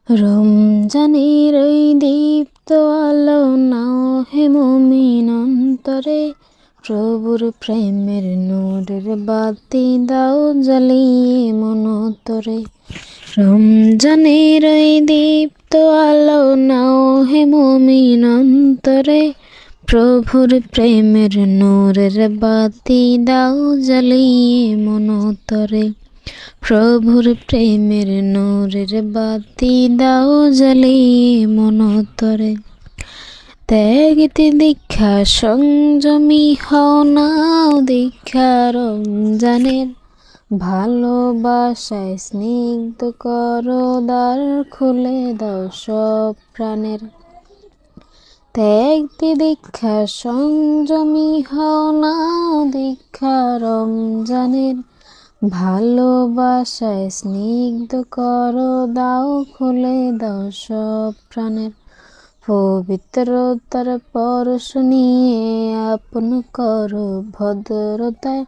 রমজানের ওই দীপ্ত আলো নাও হে মুমিন অন্তরে, প্রভুর প্রেমের নূরের বাতি দাও জ্বালিয়ে মনতরে। রমজানের ওই দীপ্ত আলো নাও হে মুমিন অন্তরে, প্রভুর প্রেমের নূরের বাতি দাও জ্বালিয়ে মনতরে। প্রভুর প্রেমের নূরের বাতি দাও জ্বালিয়ে মনতরে। ত্যাগিতে দীক্ষা সংযমী হও নাও দীক্ষা রমজানের, ভালোবাসায় স্নিগ্ধ করো দ্বার খুলে দাও সব প্রাণের। ত্যাগিতে দীক্ষা সংযমী হও নাও দীক্ষা রমজানের, ভালোবাসায় স্নিগ্ধ করো দাও খুলে দাও সব প্রাণের। পবিত্রতার পরশ নিয়ে আপন করো ভদ্রতায়,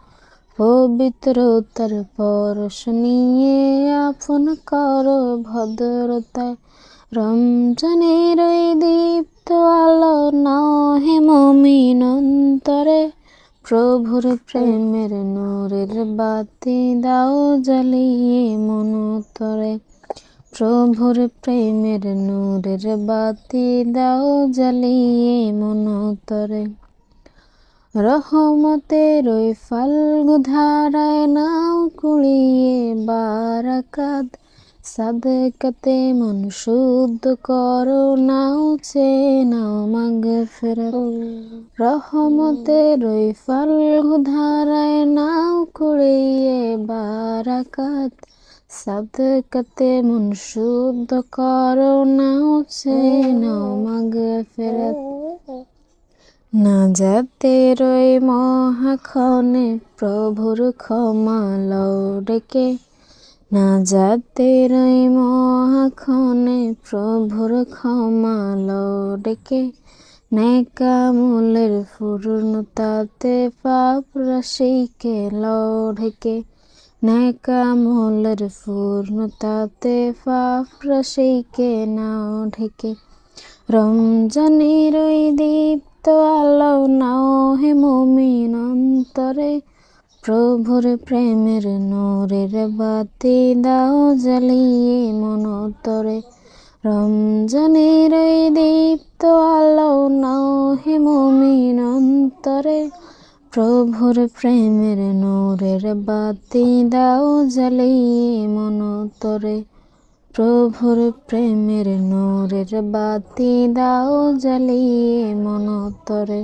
পবিত্রতার পরশ নিয়ে আপন করো ভদ্রতায়। রমজানের ওই দীপ্ত আলো নাও হে মুমিন অন্তরে, প্রভুর প্রেমের নূরের বাতি দাও জ্বালিয়ে মনতরে। প্রভুর প্রেমের নূরের বাতি দাও জ্বালিয়ে মনতরে। রহমতের ওই ফাল্গু ধারায় নাও কুড়িয়ে বারাকাত, সাদকাতে মন শুদ্ধ করো নাও চেয়ে নাও মাগফিরাত। রহমতের ওই ফাল্গু ধারায় নাও কুড়িয়ে বারাকাত, সাদকাতে মন শুদ্ধ করো নাও চেয়ে নাও মাগফিরাত। নাজাতের ওই মহাক্ষণে প্রভুর ক্ষমা লও ডেকে, নাজাতের ওই মহাক্ষণে প্রভুর ক্ষমা লও ডেকে। নেকামলের পূর্ণতাতে পাপ রাশিকে লও ঢেকে, নেকামলের পূর্ণতাতে পাপ রাশিকে নাও ঢেকে। রমজানের ওই দীপ্ত আলো নাও হে মুমিন অন্তরে, প্রভুর প্রেমের নূরের বাতি দাও জ্বালিয়ে মনতরে। রমজানের ওই দীপ্ত আলো নাও হে মুমিন অন্তরে, প্রভুর প্রেমের নূরের বাতি দাও জ্বালিয়ে মনতরে। প্রভুর প্রেমের নূরের বাতি দাও জ্বালিয়ে মনতরে।